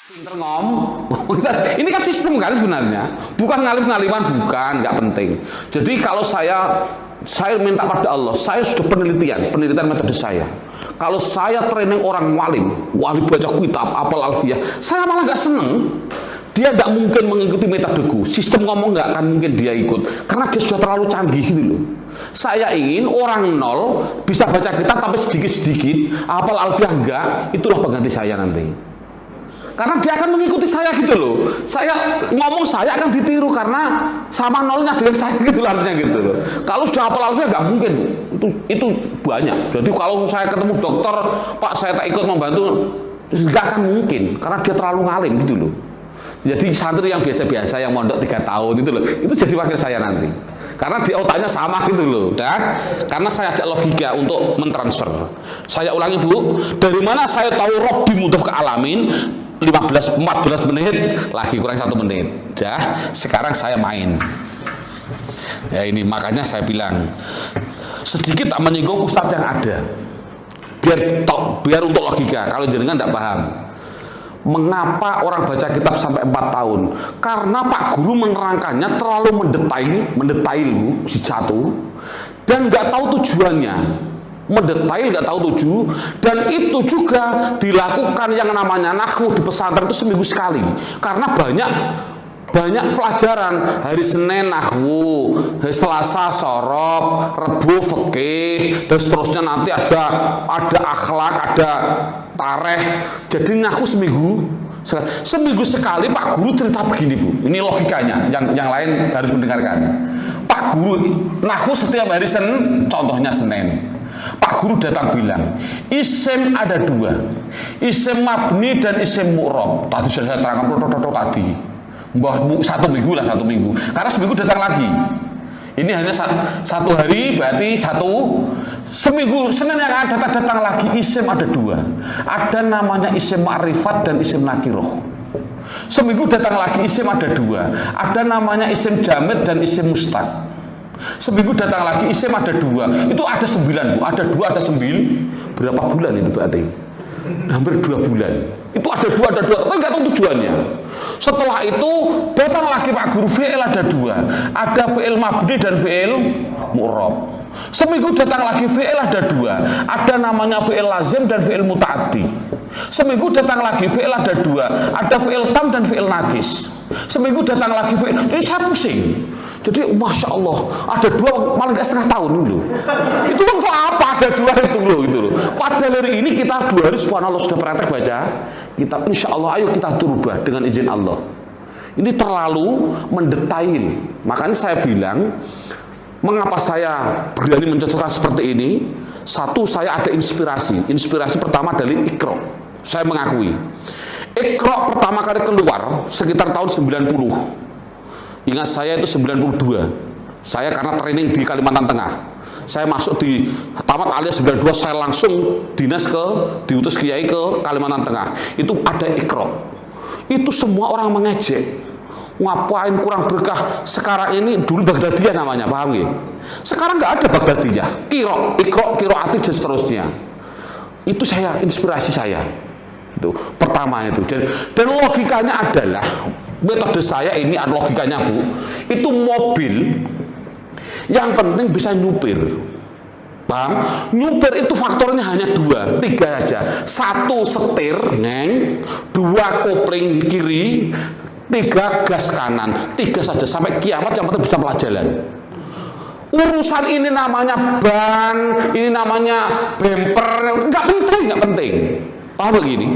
Pinter ngomong. Ini kan sistem kan sebenarnya, bukan ngalip-ngalipan, bukan, nggak penting. Jadi kalau saya minta pada Allah, saya sudah penelitian metode saya. Kalau saya training orang wali baca kitab, apal alfiyah, saya malah nggak seneng. Dia nggak mungkin mengikuti metodeku, sistem ngomong nggak akan mungkin dia ikut, karena dia sudah terlalu canggih gitu loh. Saya ingin orang nol bisa baca kitab tapi sedikit-sedikit, apal alfiyah enggak, itulah pengganti saya nanti. Karena dia akan mengikuti saya gitu loh. Saya ngomong saya akan ditiru karena sama nolnya dengan saya gitu artinya gitu loh. Kalau sudah hafal alfiyah nggak mungkin itu banyak. Jadi kalau saya ketemu dokter, Pak saya tak ikut membantu, nggak akan mungkin karena dia terlalu ngalim gitu loh. Jadi santri yang biasa-biasa yang mondok 3 tahun itu loh, itu jadi wakil saya nanti. Karena di otaknya sama gitu loh, dan karena saya ajak logika untuk mentransfer. Saya ulangi Bu, dari mana saya tahu Robbi mudhof ke alamin? 14 menit lagi kurang 1 menit. Dah, sekarang saya main. Ya ini makanya saya bilang sedikit tak menyinggung ustadz yang ada. Biar untuk logika. Kalau jenengan tidak paham. Mengapa orang baca kitab sampai 4 tahun? Karena Pak Guru menerangkannya terlalu mendetail Bu, si jatuh, dan nggak tahu tujuannya. Mendetail nggak tahu tujuh, dan itu juga dilakukan yang namanya nahwu di pesantren itu seminggu sekali karena banyak pelajaran. Hari Senin nahwu, hari Selasa sorof, Rebu fikih, dan seterusnya nanti ada akhlak, ada tareh. Jadi nahwu seminggu sekali. Pak Guru cerita begini Bu, ini logikanya, yang lain harus mendengarkan. Pak Guru nahwu setiap hari Senin, contohnya Senin, Pak Guru datang bilang, isim ada 2, isim mabni dan isim mu'rob. Tadi sudah saya terangkan tadi, bahwa 1 minggu, karena seminggu datang lagi. Ini hanya 1 hari, berarti seminggu. Senin yang akan datang lagi, isim ada 2, ada namanya isim ma'rifat dan isim nakiroh. Seminggu datang lagi, isim ada 2, ada namanya isim jamid dan isim mustaq. Seminggu datang lagi, isim ada 2, itu ada 9 Bu, ada 2 ada 9, berapa bulan itu berarti? Hampir 2 bulan. Itu ada 2, tapi nggak tahu tujuannya. Setelah itu datang lagi Pak Guru, fi'il ada 2, ada fi'il mabni dan fi'il mu'rob. Seminggu datang lagi, fi'il ada 2, ada namanya fi'il lazim dan fi'il muta'addi. Seminggu datang lagi, fi'il ada 2, ada fi'il tam dan fi'il naqis. Seminggu datang lagi fi'il, jadi saya pusing. Jadi Masya Allah, ada 2 malah nggak setengah tahun dulu. Itu untuk apa ada 2 itu loh gitu loh. Padahal hari ini kita 2 hari subhanallah sudah praktek baca kitab. Insya Allah ayo kita turubah dengan izin Allah. Ini terlalu mendetail. Makanya saya bilang, mengapa saya berani mencontohkan seperti ini? Satu, saya ada inspirasi. Inspirasi pertama dari Iqra. Saya mengakui Iqra pertama kali keluar sekitar tahun 90. Ingat saya itu 92. Saya karena training di Kalimantan Tengah, saya masuk di tamat alias 92, saya langsung diutus kiai ke Kalimantan Tengah. Itu ada Iqra. Itu semua orang mengejek. Ngapain kurang berkah? Sekarang ini dulu Baghdadiyah namanya, paham ya? Sekarang nggak ada Baghdadiyah. Iqra, Qiroati dan seterusnya. Itu saya, inspirasi saya. Itu pertama itu. Dan logikanya adalah, metode saya ini logikanya Bu, itu mobil yang penting bisa nyupir, paham? Nyupir itu faktornya hanya 2, 3 aja. 1 setir, 2 kopling kiri, 3 gas kanan, 3 saja sampai kiamat. Yang penting bisa pelajaran. Urusan ini namanya ban, ini namanya bumper, nggak penting. Paham begini?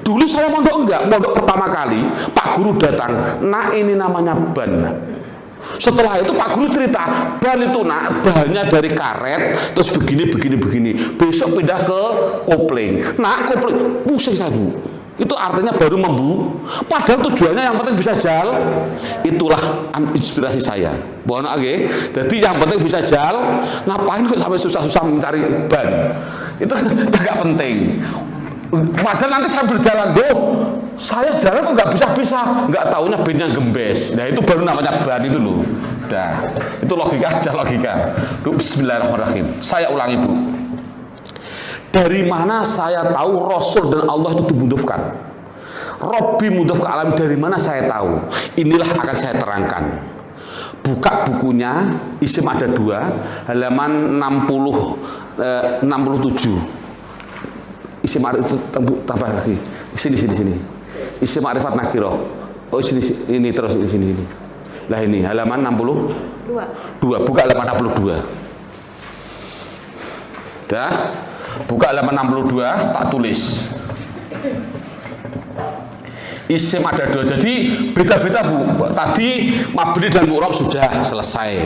Dulu saya mondok pertama kali, Pak Guru datang, nah ini namanya ban. Setelah itu Pak Guru cerita, ban itu bahannya dari karet, terus begini. Besok pindah ke kopling. Nah kopling, pusing saya Bu. Itu artinya baru padahal tujuannya yang penting bisa jalan. Itulah inspirasi saya. Mohon oke. Jadi yang penting bisa jalan. Ngapain kok sampai susah-susah mencari ban? Itu nggak penting. Padahal nanti saya berjalan, saya jalan kok nggak bisa, nggak taunya bannya gembes. Nah itu baru namanya ban itu loh. Nah itu logika. Bismillahirrahmanirrahim. Saya ulangi Bu. Dari mana saya tahu Rasul dan Allah itu dimudofkan? Robbi mudhof ke alam, dari mana saya tahu? Inilah akan saya terangkan. Buka bukunya, isim ada 2, halaman 67. Isim itu tambah lagi. Sini. Isim ma'rifat nakirah. Oh ini terus di sini. Lah ini halaman 62. Buka halaman 62. Dah. Buka halaman 62, tak tulis. Isim ada 2, jadi beda-beda Bu. Tadi mabni dan mu'rab sudah selesai.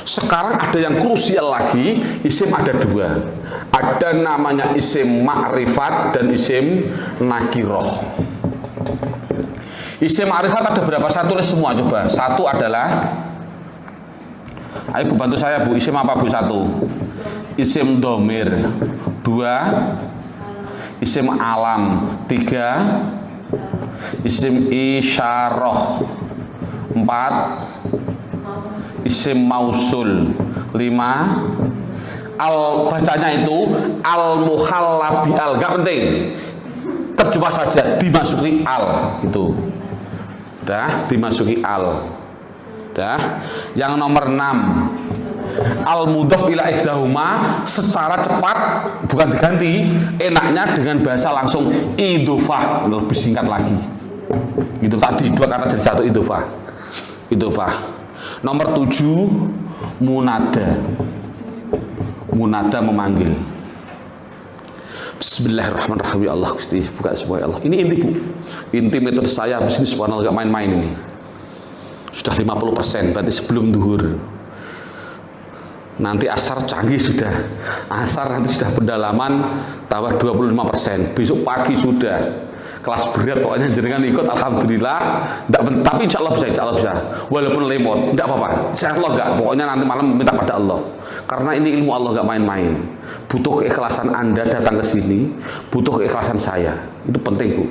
Sekarang ada yang krusial lagi, isim ada 2. Ada namanya isim ma'rifat dan isim nakiroh. Isim ma'rifat ada berapa? Saya tulis semua coba. Satu adalah, ayo Bu bantu saya Bu, isim apa Bu? 1 isim domir, 2 isim alam, 3 isim isyarah, 4 isim mausul, 5 bacanya itu al muhallabi al, gak penting, terjemah saja, dimasuki al itu. Dah, dimasuki al. Dah. Yang nomor 6 al mudhof ila ihdahuma, secara cepat bukan diganti, enaknya dengan bahasa langsung idhofah, lebih singkat lagi. Itu tadi 2 kata jadi 1, idhofah. Nomor 7 munada. Munada memanggil. Bismillahirrahmanirrahim. Ya Allah, Gusti, buka semua ya Allah. Ini inti Bu. Inti metode saya habis ini subhanallah, gak main-main ini. Sudah 50%, berarti sebelum duhur. Nanti asar canggih sudah. Asar nanti sudah pendalaman tambah 25%. Besok pagi sudah. Kelas berat pokoknya jenengan ikut, alhamdulillah. Tapi insya Allah bisa. Walaupun lemot, tidak apa-apa. Insya Allah enggak. Pokoknya nanti malam minta pada Allah. Karena ini ilmu Allah enggak main-main. Butuh keikhlasan Anda datang ke sini, butuh keikhlasan saya. Itu penting Bu.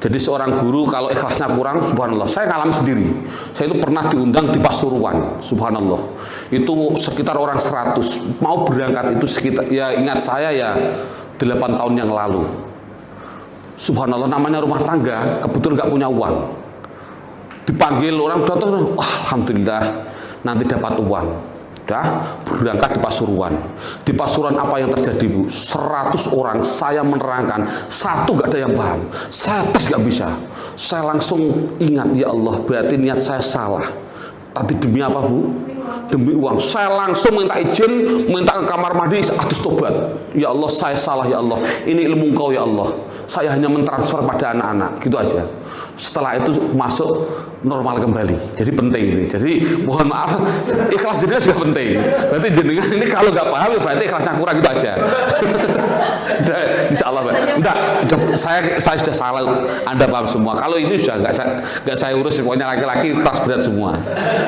Jadi seorang guru kalau ikhlasnya kurang, subhanallah, saya ngalami sendiri. Saya itu pernah diundang di Pasuruan, subhanallah. Itu sekitar orang 100 mau berangkat, itu sekitar, ya ingat saya ya 8 tahun yang lalu. Subhanallah, namanya rumah tangga, kebetulan nggak punya uang. Dipanggil orang datang, alhamdulillah nanti dapat uang. Dah berangkat di Pasuruan. Di Pasuruan apa yang terjadi Bu? 100 orang saya menerangkan, 1 gak ada yang paham. Saya tes gak bisa. Saya langsung ingat, ya Allah, berarti niat saya salah. Tapi demi apa Bu? Demi uang. Saya langsung minta izin, minta ke kamar mandi, atas tobat. Ya Allah, saya salah ya Allah. Ini ilmu Engkau ya Allah. Saya hanya mentransfer pada anak-anak, gitu aja. Setelah itu masuk normal kembali. Jadi penting ini. Jadi mohon maaf, ikhlas jenengan juga penting. Berarti jenengan ini kalau nggak paham ya berarti ikhlasnya kurang, gitu aja. Insya Allah, enggak. Saya sudah salah. Anda paham semua. Kalau ini sudah nggak saya urus. Pokoknya laki-laki kelas berat semua.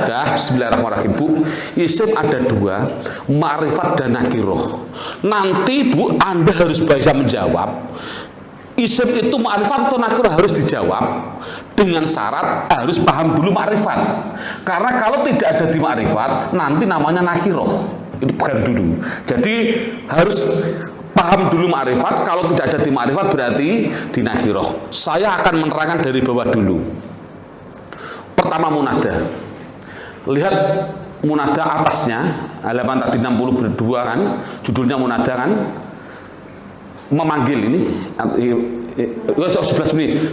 Dah. Bismillahirrahmanirrahim Bu. Isim ada 2, ma'rifat dan nakiroh. Nanti Bu Anda harus bisa menjawab. Isim itu ma'rifat atau nakirah harus dijawab dengan syarat harus paham dulu ma'rifat. Karena kalau tidak ada di ma'rifat, nanti namanya nakiroh. Itu pegang dulu. Jadi harus paham dulu ma'rifat. Kalau tidak ada di ma'rifat berarti di nakiroh. Saya akan menerangkan dari bawah dulu. Pertama munada. Lihat munada atasnya, halaman tadi 62 kan, judulnya munada kan. Memanggil ini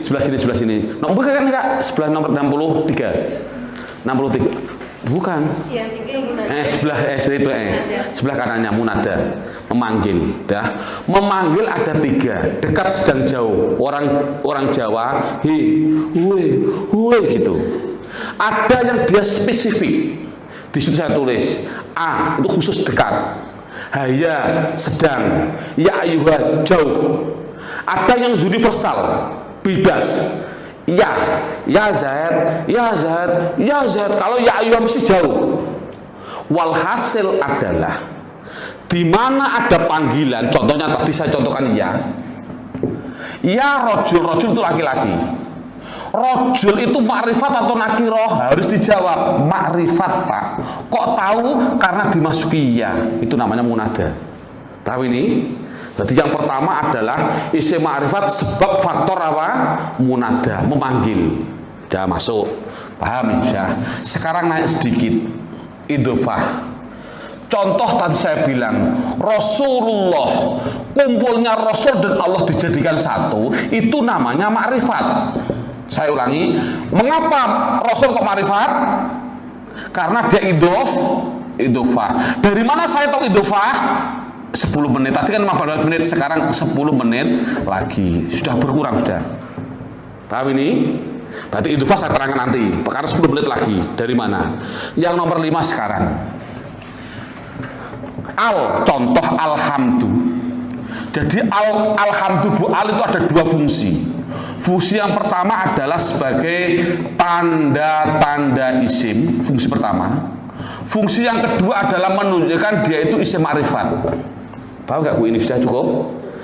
sebelah sini. Nomor kan Kak? Sebelah nomor 63. Bukan. Sebelah kanannya munada, memanggil, dah. Memanggil ada 3, dekat sedang jauh. Orang Jawa, huwe gitu. Ada yang dia spesifik. Di situ saya tulis A itu khusus dekat. Haya sedang, ya ayuha jauh. Ada yang universal, bebas. Ya Zaid. Kalau ya ayuha mesti jauh. Walhasil adalah di mana ada panggilan, contohnya tadi saya contohkan ya rojul itu laki-laki. Rojul itu makrifat atau nakiroh, harus dijawab makrifat Pak. Kok tahu? Karena dimasuki ya, itu namanya munada. Tahu ini? Jadi yang pertama adalah isim makrifat sebab faktor apa? munada, memanggil. Sudah masuk, paham ya? Sekarang naik sedikit, idhofah. Contoh tadi saya bilang, Rasulullah, kumpulnya Rasul dan Allah dijadikan satu, itu namanya makrifat. Saya ulangi, mengapa Rasul kok makrifat? Karena dia idhofah. Dari mana saya tahu idhofah? 10 menit, tadi kan 15 menit, sekarang 10 menit lagi, sudah berkurang sudah. Paham ini? Berarti idhofah saya terangkan nanti, karena 10 menit lagi. Dari mana? Yang nomor 5 sekarang. Contoh alhamdu. Jadi alhamdu bu al itu ada 2 fungsi. Fungsi yang pertama adalah sebagai tanda-tanda isim, fungsi pertama. Fungsi yang kedua adalah menunjukkan dia itu isim ma'rifat. Paham nggak Bu? Ini sudah cukup?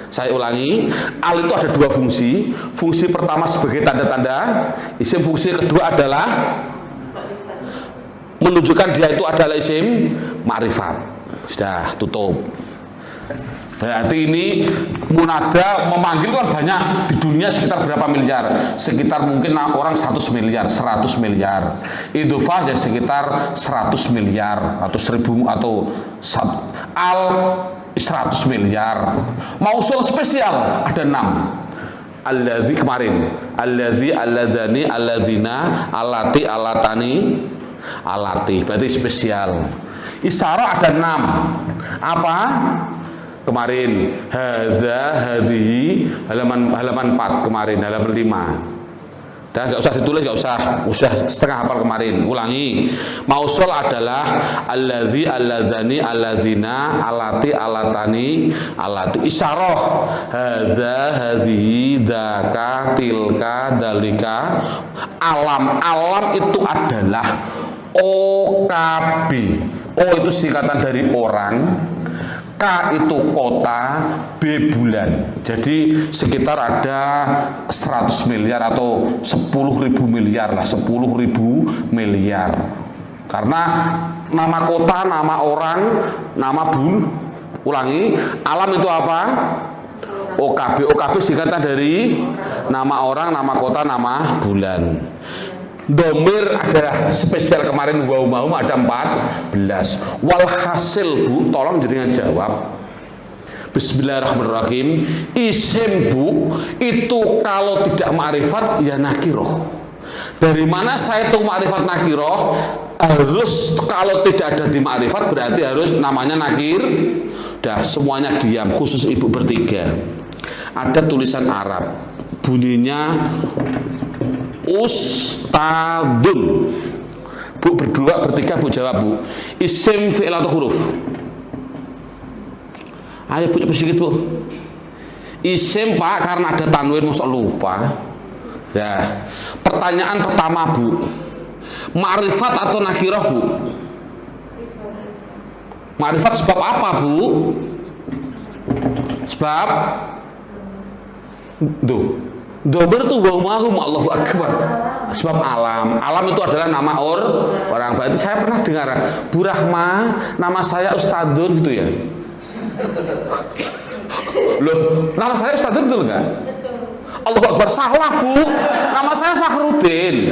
Saya ulangi, al itu ada 2 fungsi. Fungsi pertama sebagai tanda-tanda isim, fungsi kedua adalah menunjukkan dia itu adalah isim ma'rifat. Sudah tutup. Berarti ini munada memanggil kan banyak di dunia, sekitar berapa miliar? Sekitar mungkin orang 100 miliar, 100 miliar. Idhofah ya sekitar 100 miliar atau 1000 atau al 100 miliar. Mausul spesial ada 6. Alladzi kemarin, alladzi, alladani, alladzina, allati, allatani, allati. Berarti spesial. Isyarah ada 6. Apa? Kemarin hadza, hadhihi, halaman 4 kemarin, halaman 5. Dah enggak usah ditulis, enggak usah. Udah setengah hafal kemarin. Ulangi. Mausul adalah alladzi, alladzani, alladzina, allati, allatani, allati. Isyarah hadza, hadhihi, dzaka, tilka, dalika. Alam itu adalah OKB. O itu singkatan dari orang, K itu kota, B bulan. Jadi sekitar ada 100 miliar atau 10.000 miliar lah, 10.000 miliar. Karena nama kota, nama orang, nama ulangi, alam itu apa? OKB. OKB singkatan dari nama orang, nama kota, nama bulan. Domir ada spesial kemarin, wau maum ada 14. Walhasil Bu, tolong jenengan jawab. Bismillahirrahmanirrahim. Isim Bu itu kalau tidak ma'rifat ya nakiroh. Dari mana saya tahu ma'rifat nakiroh? Harus kalau tidak ada di ma'rifat berarti harus namanya nakir. Dah semuanya diam, khusus ibu bertiga. Ada tulisan Arab, bunyinya Ustadun. Bu berdua, bertiga Bu jawab Bu. Isim, fi'il atau huruf? Ayo Bu cepet sedikit Bu. Isim Pak, karena ada tanwin masa lupa. Ya. Pertanyaan pertama Bu, ma'rifat atau nakirah Bu? Ma'rifat sebab apa Bu? Sebab Domir itu wa mahum, Allahu Akbar. Sebab alam itu adalah nama orang. Berarti saya pernah dengar Bu Rahma, nama saya Ustadun gitu ya. Loh, nama saya Ustadun betul nggak? Allahu Akbar, salah Bu. Nama saya Fakhruddin.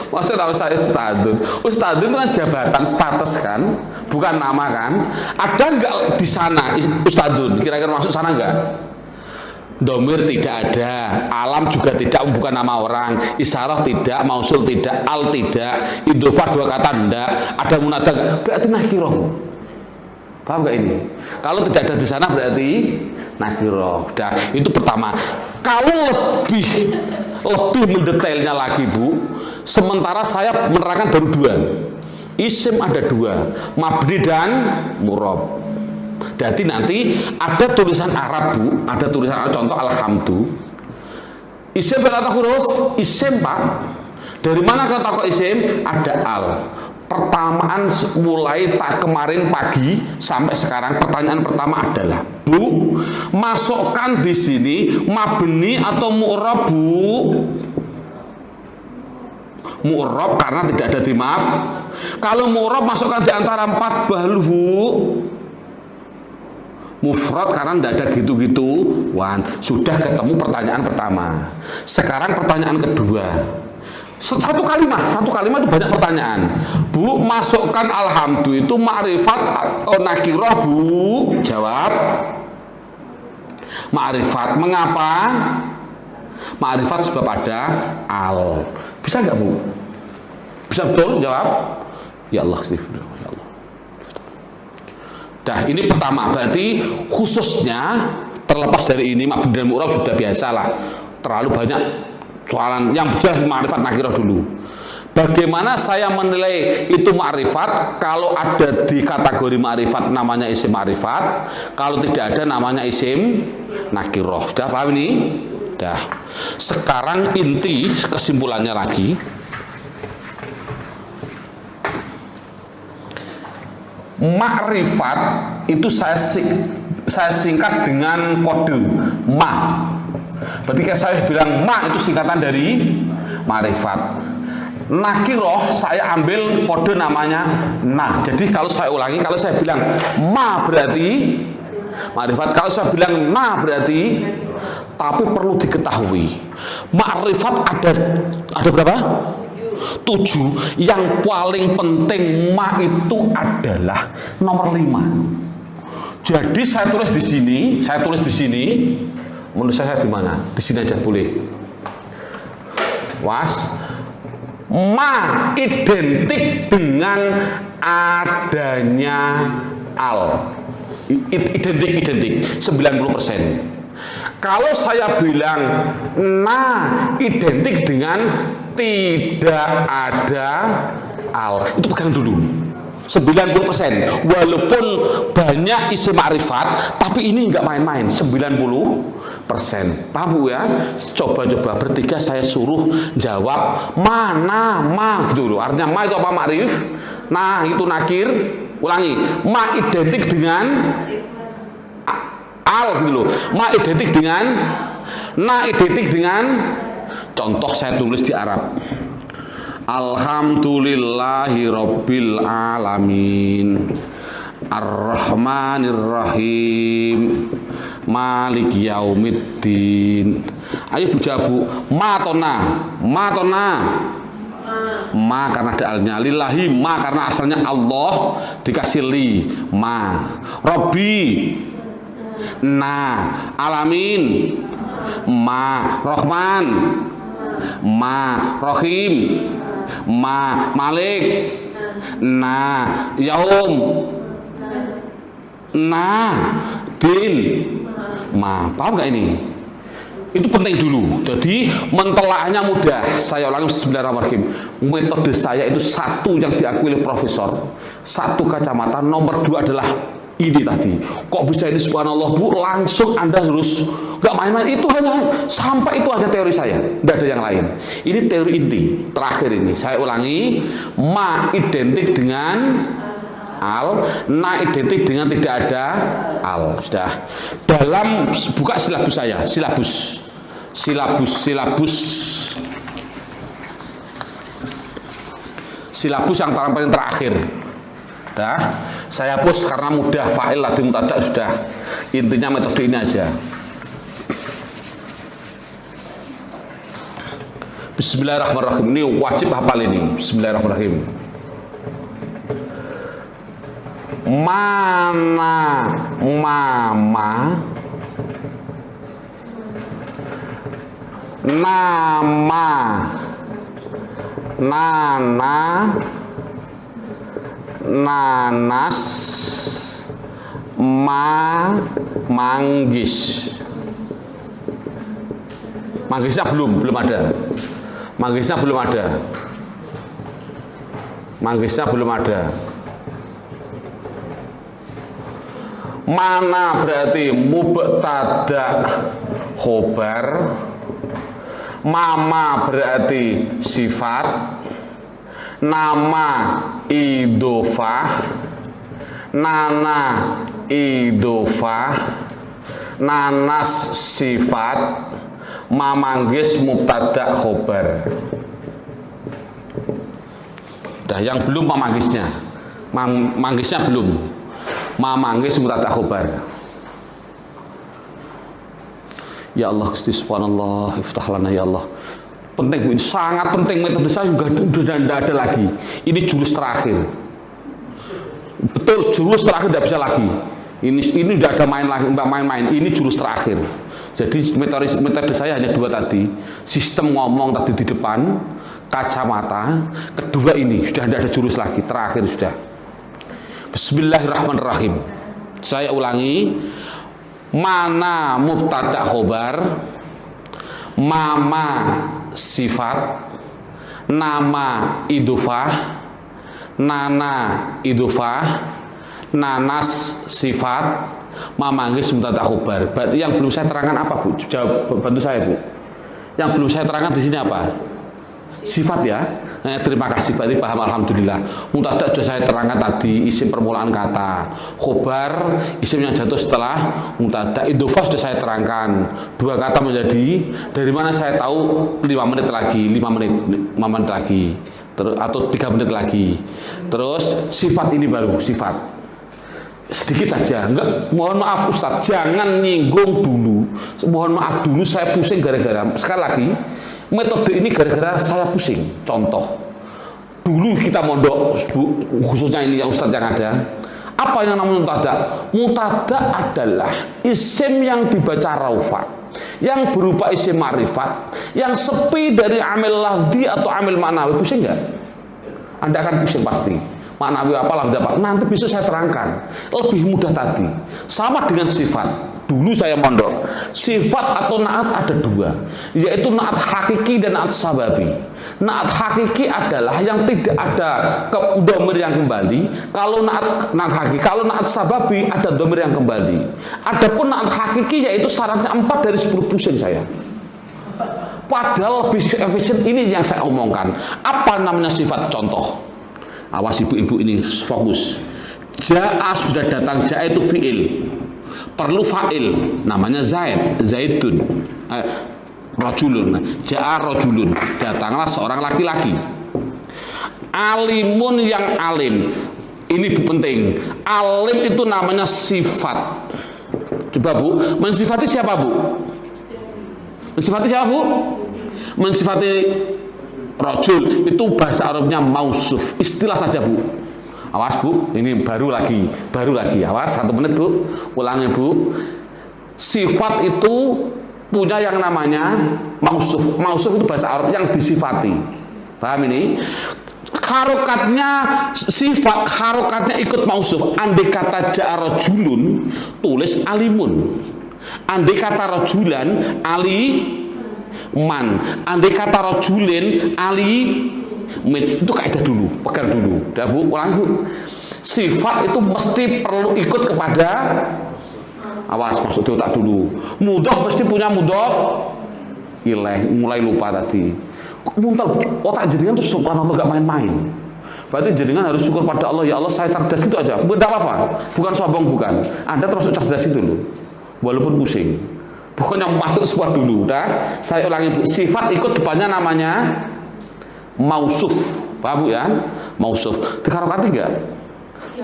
Maksud nama saya Ustadun. Ustadun itu kan jabatan, status kan, bukan nama kan. Ada nggak di sana Ustadun? Kira-kira masuk sana nggak? Domir tidak ada, alam juga tidak, bukan nama orang, isyarah tidak, mausul tidak, al tidak, idhofah 2 kata enggak, ada munada enggak, berarti nakirah. Paham nggak ini? Kalau tidak ada di sana berarti nakirah. Udah, itu pertama. Kalau lebih mendetailnya lagi Bu, sementara saya menerangkan baru 2. Isim ada 2, mabni dan murab. Jadi nanti ada tulisan Arab Bu, ada tulisan Arab, contoh alhamdu. Isim atau huruf? Isim Pak. Dari mana kata kok isim? Ada al. Pertamaan mulai kemarin pagi sampai sekarang, pertanyaan pertama adalah Bu, masukkan di sini mabni atau mu'rab Bu? Mu'rab karena tidak ada di mab. Kalau mu'rab masukkan di antara 4 balu Bu. Mufrad karena tidak ada gitu-gituan. Sudah ketemu pertanyaan pertama. Sekarang pertanyaan kedua. Satu kalimat itu banyak pertanyaan. Bu, masukkan alhamdu itu ma'rifat nakirah, Bu. Jawab. Ma'rifat. Mengapa? Ma'rifat sebab ada al. Bisa nggak, Bu? Bisa betul? Jawab. Ya Allah, ya Allah. Dah, ini pertama. Berarti khususnya terlepas dari ini mabni dan mu'rab sudah biasalah. Terlalu banyak soalan. Yang jelas ma'rifat nakirah dulu. Bagaimana saya menilai itu ma'rifat? Kalau ada di kategori ma'rifat namanya isim ma'rifat, kalau tidak ada namanya isim nakirah. Sudah paham ini? Dah. Sekarang inti kesimpulannya lagi. Ma'rifat itu saya singkat dengan kode ma. Berarti saya bilang ma itu singkatan dari ma'rifat. Nakiroh saya ambil kode namanya na. Jadi kalau saya ulangi, kalau saya bilang ma berarti ma'rifat, kalau saya bilang na berarti. Tapi perlu diketahui ma'rifat ada berapa? 7. Yang paling penting ma itu adalah nomor 5. Jadi saya tulis di sini. Menurut saya di mana? Di sini aja boleh. Was. Ma identik dengan adanya al. Identik 90%. Kalau saya bilang nah identik dengan tidak ada al, itu pegang dulu 90%. Walaupun banyak isim ma'rifat, tapi ini nggak main-main 90%. Paham Bu ya? Coba-coba bertiga saya suruh jawab mana ma gitu loh. Artinya ma itu apa? Ma'rif. Nah itu nakir. Ulangi. Ma identik dengan al gitu loh. Ma identik dengan na identik dengan. Contoh saya tulis di Arab. Alhamdulillahi rabbil alamin Ar-Rahmanir Rahim Malik Yaumiddin. Ayo Bu Jabu. Ma atau na? Ma atau na? Ma karena ada alnya. Lillahi ma karena asalnya Allah dikasih li. Ma. Rabbi na. Alamin ma. Rahman ma. Rahim ma. Malik na. Yaum na. Din ma. Paham gak ini? Itu penting dulu. Jadi mentelaknya mudah. Saya ulangi bismillahirrahmanirrahim. Metode saya itu satu yang diakui oleh profesor, satu kacamata. Nomor 2 adalah ini tadi. Kok bisa ini subhanallah Bu? Langsung Anda harus gak main-main. Itu hanya sampai itu aja teori saya. Tidak ada yang lain. Ini teori inti. Terakhir ini saya ulangi. Ma identik dengan al, na identik dengan tidak ada al. Sudah. Dalam buka silabus saya, silabus yang paling terakhir. Dah, saya hapus karena mudah. Fa'il ladzi mubtada sudah. Intinya metode ini aja. Bismillahirrahmanirrahim. Ini wajib hafal ini. Bismillahirrahmanirrahim. Mana mama nama nana nanas manggis. Manggisnya belum ada. Manggisnya belum ada. Mana berarti mubtada khobar. Mama berarti sifat. Nama idofah. Nana idofah. Nanas sifat. Mamanggis mubtada khobar. Dah, yang belum mamanggisnya. Manggisnya belum. Mamanggis mubtada khobar. Ya Allah Gusti subhanallah, iftah lana ya Allah. Penting Bu, ini sangat penting, metode saya juga sudah tidak ada lagi. Ini jurus terakhir. Betul, jurus terakhir tidak bisa lagi. Ini sudah ada main lagi, main-main. Ini jurus terakhir. Jadi metode saya hanya dua tadi. Sistem ngomong tadi di depan, kacamata. Kedua ini sudah tidak ada jurus lagi. Terakhir sudah. Bismillahirrahmanirrahim. Saya ulangi. Mana mubtada khobar, mama sifat, nama idufah, nana idufah, nanas sifat, mamanggis mubtada khobar. Berarti yang belum saya terangkan apa Bu? Jawab, bantu saya Bu. Yang belum saya terangkan di sini apa? Sifat ya. Nah, terima kasih, berarti paham, alhamdulillah. Mubtada sudah saya terangkan tadi, isim permulaan kata. Khobar, isim yang jatuh setelah mubtada. Idhofah sudah saya terangkan. Dua kata menjadi, dari mana saya tahu 5 menit lagi, 5 menit lagi. Atau 3 menit lagi. Terus sifat ini baru, sifat. Sedikit saja, enggak, mohon maaf Ustadz, jangan nyinggung dulu. Mohon maaf dulu, saya pusing gara-gara, sekali lagi, metode ini gara-gara saya pusing. Contoh, dulu kita mondok, khususnya ini yang Ustadz yang ada, apa yang namanya mubtada? Mubtada adalah isim yang dibaca rafa, yang berupa isim ma'rifat, yang sepi dari amil lafdi atau amil maknawi. Pusing nggak? Anda akan pusing pasti. Maknawi apa, lafdi apa? Nanti bisa saya terangkan. Lebih mudah tadi. Sama dengan sifat. Dulu saya mondok, sifat atau naat ada dua, yaitu naat hakiki dan naat sababi. Naat hakiki adalah yang tidak ada dhamir yang kembali. Kalau naat hakiki, kalau naat sababi ada dhamir yang kembali. Adapun naat hakiki yaitu syaratnya 4 dari 10 pusing saya. Padahal lebih efisien, ini yang saya omongkan. Apa namanya sifat? Contoh, awas ibu-ibu ini fokus. Ja'a sudah datang, ja'a itu fi'il. Perlu fa'il, namanya Zaid, Zaidun, rajulun, ja'a rajulun, datanglah seorang laki-laki. Alimun yang alim, ini penting. Alim itu namanya sifat. Coba Bu, mensifati siapa Bu? Mensifati siapa Bu? Mensifati rajul, itu bahasa Arabnya mausuf, istilah saja Bu. Awas Bu, ini baru lagi, awas 1 menit Bu, ulangi Bu. Sifat itu punya yang namanya mausuf. Mausuf itu bahasa Arab yang disifati. Paham ini? Harokatnya sifat, harokatnya ikut mausuf. Andai kata ja'a rajulun, tulis alimun. Andai kata rajulan, aliman. Andai kata rajulin, itu kaidah dulu, pegang dulu. Dah Bu, ulangi Bu. Sifat itu mesti perlu ikut kepada, awas maksud otak dulu. Mudhof mesti punya mudhof ilaih, mulai lupa tadi. Muntal otak jenengan tuh subhanallah gak main-main. Berarti jenengan harus syukur pada Allah, ya Allah saya cerdas gitu aja. Tidak apa-apa, bukan sombong, bukan. Anda terus cerdas itu loh, walaupun pusing. Pokoknya masuk sebuah dulu. Dah, saya ulangi Bu. Sifat ikut depannya namanya mausuf, paham Bu ya? Mausuf. Diharokati enggak?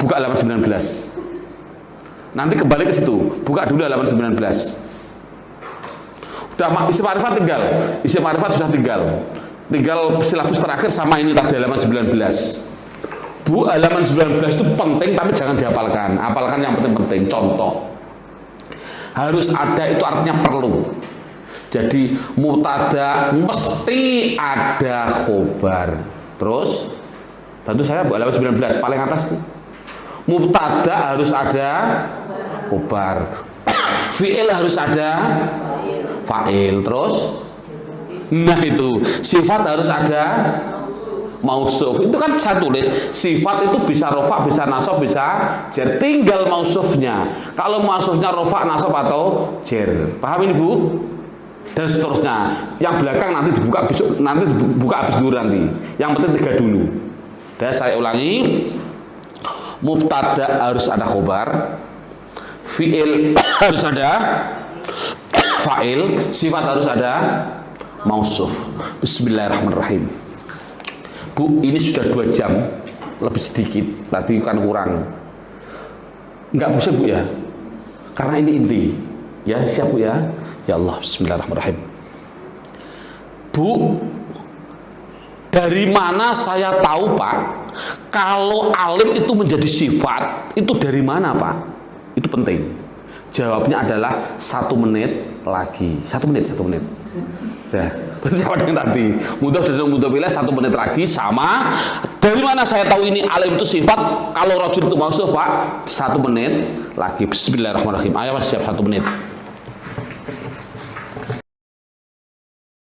Buka halaman 19. Nanti kembali ke situ. Buka dulu halaman 19. Udah isim ma'rifat tinggal. Isim ma'rifat sudah tinggal. Tinggal silabus terakhir sama ini tadi halaman 19. Bu, halaman 19 itu penting tapi jangan dihafalkan. Hafalkan yang penting-penting. Contoh. Harus ada itu artinya perlu. Jadi mubtada mesti ada khobar. Terus bantu saya Bu, halaman 19 paling atas. Mubtada harus ada khobar. Fi'il harus ada fa'il. Terus nah itu sifat harus ada mausuf. Itu kan saya tulis sifat itu bisa rofa, bisa nasab, bisa jer. Tinggal mausufnya. Kalau mausufnya rofa, nasab atau jer. Paham ini Bu? Dan seterusnya. Yang belakang nanti dibuka besok, nanti dibuka habis dulu nanti. Yang penting 3 dulu. Dan saya ulangi. Mubtada harus ada khobar, fi'il harus ada fa'il, sifat harus ada mausuf. Bismillahirrahmanirrahim. Bu, ini sudah 2 jam lebih sedikit, tadi kan kurang. Enggak pusing Bu ya, karena ini inti. Ya siap Bu ya. Ya Allah, bismillahirrahmanirrahim. Bu, dari mana saya tahu Pak, kalau alim itu menjadi sifat, itu dari mana Pak? Itu penting. Jawabnya adalah 1 menit lagi. 1 menit. Ya, siapa yang tadi? Mudah bila 1 menit lagi sama. Dari mana saya tahu ini alim itu sifat? Kalau rajul itu maksud Pak, 1 menit lagi. Bismillahirrahmanirrahim. Ayo Mas, siap 1 menit.